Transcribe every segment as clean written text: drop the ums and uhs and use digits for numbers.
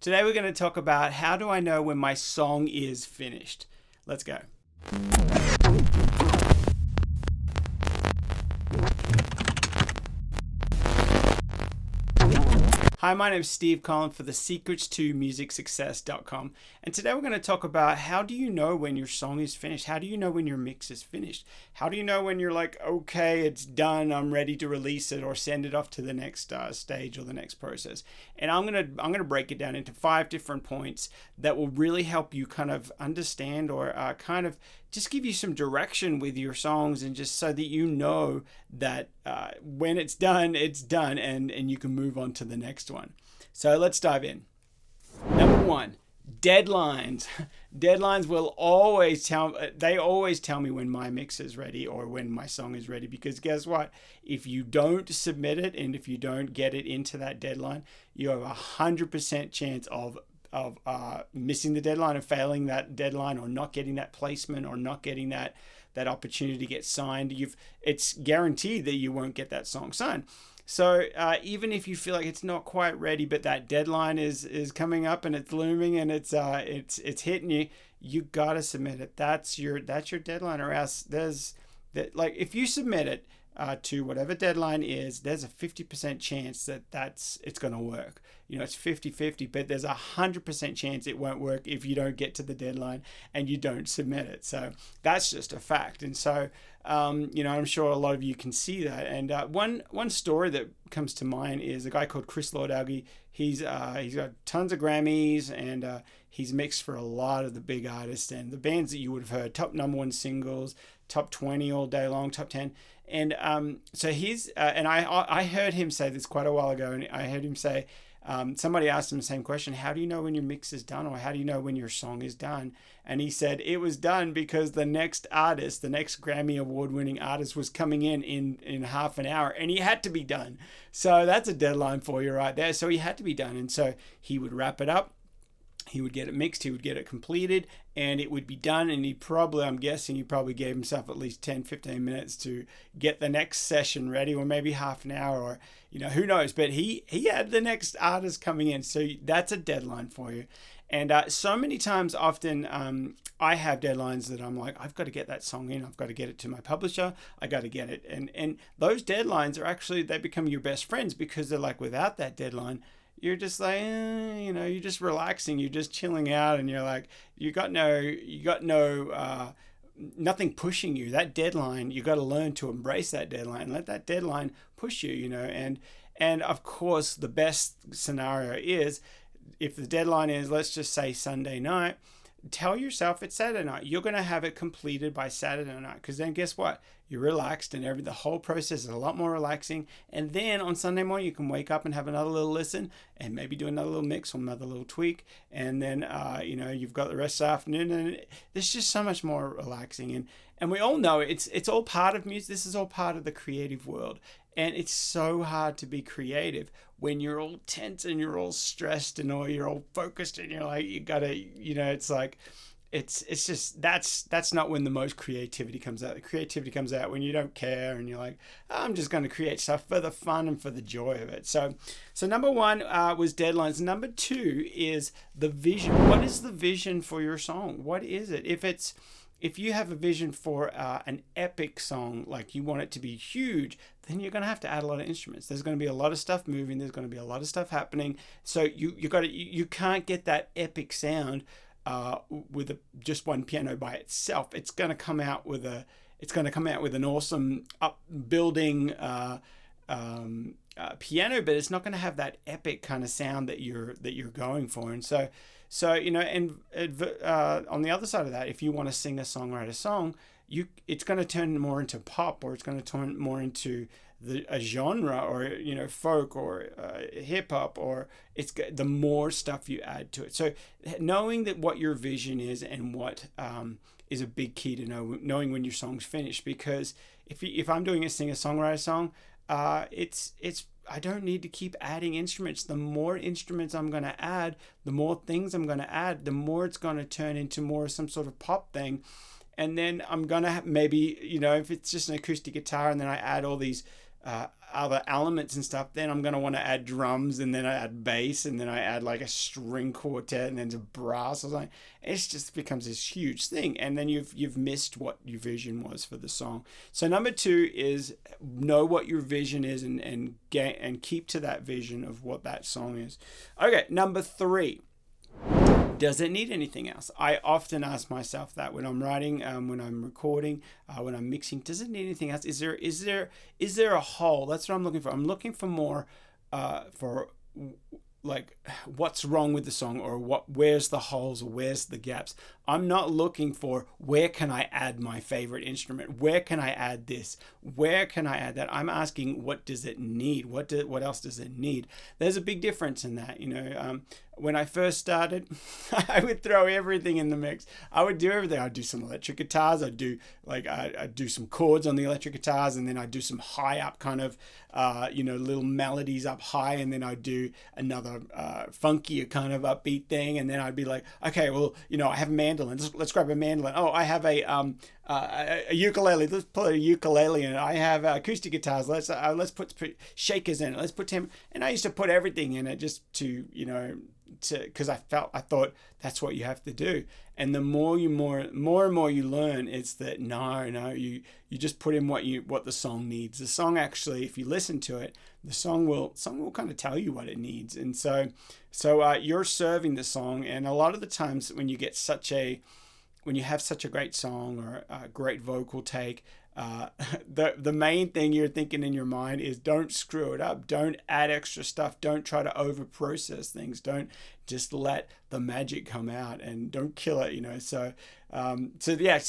Today we're going to talk about how do I know when my song is finished. Let's go. Hi, my name is Steve Collom for the secrets to musicsuccess.com, and today we're going to talk about how do you know when your song is finished? How do you know when your mix is finished? How do you know when you're like, okay, it's done, I'm ready to release it or send it off to the next stage or the next process? And I'm gonna break it down into 5 different points that will really help you kind of understand or kind of just give you some direction with your songs, and just so that you know that when it's done, and you can move on to the next one. So let's dive in. Number 1, deadlines. Deadlines will always tell me when my mix is ready or when my song is ready, because guess what? If you don't submit it and if you don't get it into that deadline, you have 100% chance of missing the deadline or failing that deadline or not getting that placement or not getting that opportunity to get signed. It's guaranteed that you won't get that song signed. So even if you feel like it's not quite ready, but that deadline is coming up and it's looming and it's hitting you gotta submit it. That's your deadline, or else if you submit it to whatever deadline is, there's a 50% chance that it's going to work. It's 50-50, but there's 100% chance it won't work if you don't get to the deadline and you don't submit it. So that's just a fact. And so, I'm sure a lot of you can see that. And one story that comes to mind is a guy called Chris Lord-Alge. He's got tons of Grammys, and he's mixed for a lot of the big artists and the bands that you would have heard, top #1 singles, top 20 all day long, top 10. And so he's, and I heard him say this quite a while ago, and I heard him say, somebody asked him the same question: how do you know when your mix is done, or how do you know when your song is done? And he said it was done because the next Grammy award-winning artist was coming in half an hour, and he had to be done. So that's a deadline for you right there. So he had to be done, and so he would wrap it up. He would get it mixed, he would get it completed, and it would be done. And I'm guessing he probably gave himself at least 10-15 minutes to get the next session ready, or maybe half an hour, or who knows. But he had the next artist coming in, so that's a deadline for you. And so many times, often, I have deadlines that I'm like, I've got to get that song in, I've got to get it to my publisher, I got to get it. And those deadlines are actually, they become your best friends, because they're like, without that deadline, you're just like, you're just relaxing, you're just chilling out, and you're like, you got no nothing pushing you. That deadline, you got to learn to embrace that deadline, let that deadline push you, and of course, the best scenario is if the deadline is, let's just say, Sunday night. Tell yourself it's Saturday night. You're going to have it completed by Saturday night, because then guess what? You're relaxed, and the whole process is a lot more relaxing. And then on Sunday morning, you can wake up and have another little listen, and maybe do another little mix or another little tweak. And then, you've got the rest of the afternoon, and it's just so much more relaxing. And we all know it's all part of music. This is all part of the creative world. And it's so hard to be creative when you're all tense and you're all stressed and you're all focused, and you're like, you gotta, it's like, it's just, that's not when the most creativity comes out. The creativity comes out when you don't care, and you're like, I'm just going to create stuff for the fun and for the joy of it. So number 1 was deadlines. Number 2 is the vision. What is the vision for your song? What is it? If you have a vision for an epic song, like you want it to be huge, then you're going to have to add a lot of instruments. There's going to be a lot of stuff moving. There's going to be a lot of stuff happening. So you can't get that epic sound with just one piano by itself. It's going to come out with an awesome upbuilding piano, but it's not going to have that epic kind of sound that you're going for. And so on the other side of that, if you want to sing a songwriter song, it's going to turn more into pop, or it's going to turn more into a genre, or folk, or hip hop, or the more stuff you add to it. So knowing that what your vision is, and what is a big key to knowing when your song's finished. Because if I'm doing a singer-songwriter song, it's I don't need to keep adding instruments. The more instruments I'm going to add, the more things I'm going to add, the more it's going to turn into more some sort of pop thing. And then I'm going to maybe, if it's just an acoustic guitar, and then I add all these other elements and stuff, then I'm going to want to add drums, and then I add bass, and then I add like a string quartet, and then some brass or something. It just becomes this huge thing, and then you've missed what your vision was for the song. So number 2 is know what your vision is, and keep to that vision of what that song is. Okay, number 3. Does it need anything else? I often ask myself that when I'm writing, when I'm recording, when I'm mixing. Does it need anything else? Is there a hole? That's what I'm looking for. I'm looking for more, for like what's wrong with the song, or where's the holes, or where's the gaps. I'm not looking for where can I add my favorite instrument, where can I add this, where can I add that. I'm asking, what does it need? What else does it need? There's a big difference in that. When I first started, I would throw everything in the mix. I would do everything. I'd do some electric guitars. I'd do some chords on the electric guitars, and then I'd do some high up kind of, little melodies up high, and then I'd do another funkier kind of upbeat thing, and then I'd be like, okay, well, I have a mandolin. Let's grab a mandolin. Oh, I have a ukulele. Let's put a ukulele in it. I have acoustic guitars. Let's put shakers in it. Let's put timbre. And I used to put everything in it just to because I thought that's what you have to do. And the more and more you learn, it's that no, you just put in what the song needs. The song actually, if you listen to it, the song will kind of tell you what it needs. And so you're serving the song. And a lot of the times when you have such a great song or a great vocal take, the main thing you're thinking in your mind is, don't screw it up. Don't add extra stuff. Don't try to over process things. Don't just let the magic come out, and don't kill it. So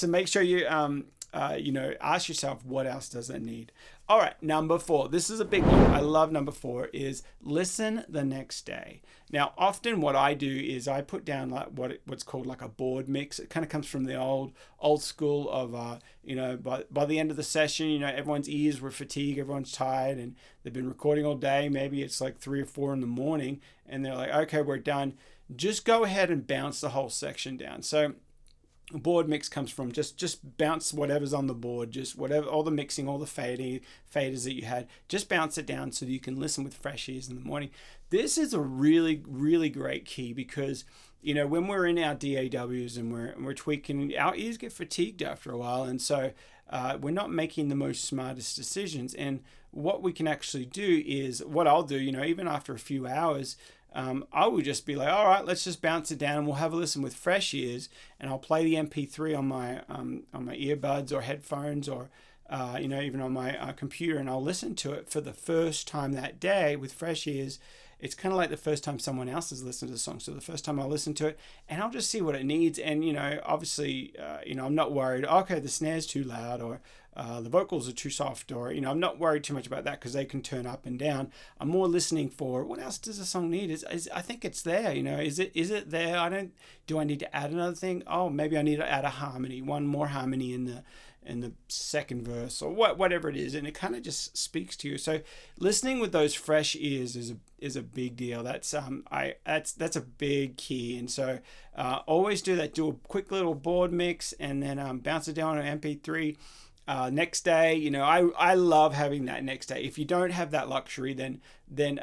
make sure you ask yourself, what else does it need? All right, number 4. This is a big one. I love number 4 is listen the next day. Now, often what I do is I put down like what's called like a board mix. It kind of comes from the old school of, by the end of the session, everyone's ears were fatigued, everyone's tired, and they've been recording all day. Maybe it's like 3 or 4 in the morning, and they're like, okay, we're done. Just go ahead and bounce the whole section down. So board mix comes from just bounce whatever's on the board, just whatever, all the mixing, all the faders that you had, just bounce it down so that you can listen with fresh ears in the morning. This is a really, really great key, because when we're in our DAWs and we're tweaking, our ears get fatigued after a while, and so we're not making the most smartest decisions. And what we can actually do is, what I'll do, even after a few hours, I would just be like, all right, let's just bounce it down, and we'll have a listen with fresh ears, and I'll play the MP3 on my earbuds or headphones, or even on my computer, and I'll listen to it for the first time that day with fresh ears. It's kind of like the first time someone else has listened to the song. So the first time I'll listen to it, and I'll just see what it needs. And, obviously, I'm not worried, okay, the snare's too loud, or the vocals are too soft, or, I'm not worried too much about that, because they can turn up and down. I'm more listening for, what else does the song need? I think it's there, is it there? Do I need to add another thing? Oh, maybe I need to add a harmony, one more harmony in the second verse, or whatever it is, and it kind of just speaks to you. So listening with those fresh ears is a big deal. That's a big key. And so always do that. Do a quick little board mix, and then bounce it down on MP3. Next day, I love having that next day. If you don't have that luxury, then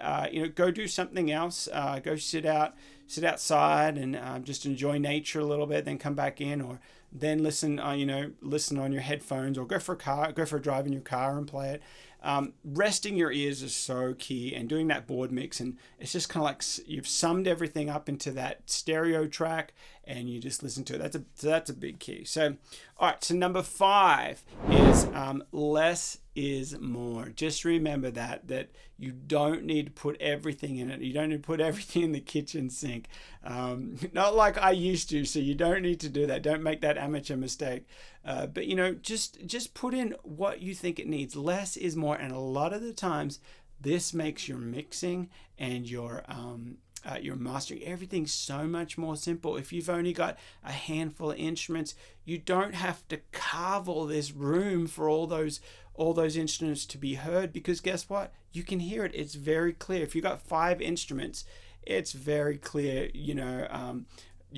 go do something else. Go sit outside and just enjoy nature a little bit. Then come back in, or then listen on your headphones, or go for a drive in your car and play it. Resting your ears is so key, and doing that board mix, and it's just kind of like you've summed everything up into that stereo track, and you just listen to it. That's a big key. So, all right. So number 5 is less is more. Just remember that you don't need to put everything in it. You don't need to put everything in the kitchen sink. Not like I used to. So you don't need to do that. Don't make that amateur mistake. But just put in what you think it needs. Less is more, and a lot of the times this makes your mixing and your mastering, everything so much more simple. If you've only got a handful of instruments, you don't have to carve all this room for all those instruments to be heard, because guess what? You can hear it. It's very clear. If you've got 5 instruments, it's very clear,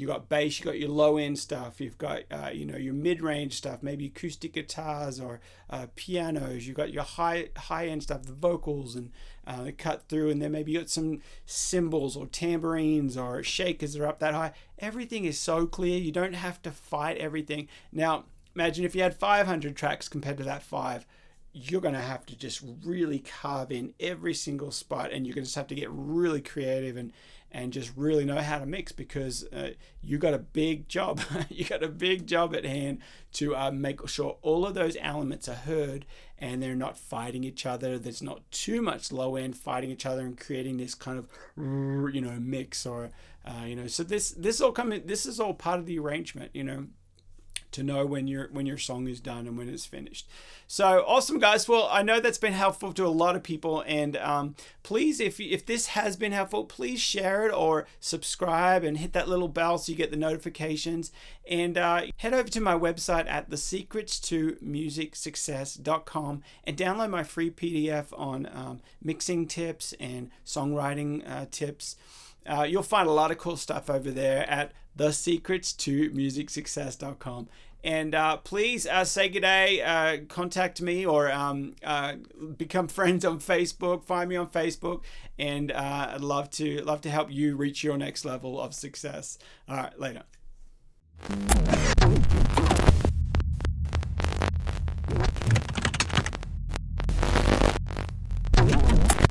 got bass, you got your low end stuff, you've got your mid range stuff, maybe acoustic guitars or pianos. You got your high end stuff, the vocals and cut through, and then maybe you got some cymbals or tambourines or shakers that are up that high. Everything is so clear. You don't have to fight everything. Now, imagine if you had 500 tracks compared to that 5. You're going to have to just really carve in every single spot, and you're going to just have to get really creative and just really know how to mix, because you got a big job. You got a big job at hand to make sure all of those elements are heard and they're not fighting each other. There's not too much low end fighting each other and creating this kind of mix or so this is all part of the arrangement, to know when your song is done and when it's finished. So awesome, guys. Well, I know that's been helpful to a lot of people, and please, if this has been helpful, please share it or subscribe and hit that little bell so you get the notifications. And head over to my website at thesecrets2musicsuccess.com and download my free PDF on mixing tips and songwriting tips. You'll find a lot of cool stuff over there at thesecrets2musicsuccess.com. And please say good day, contact me, or become friends on Facebook. Find me on Facebook, and I'd love to help you reach your next level of success. All right, later.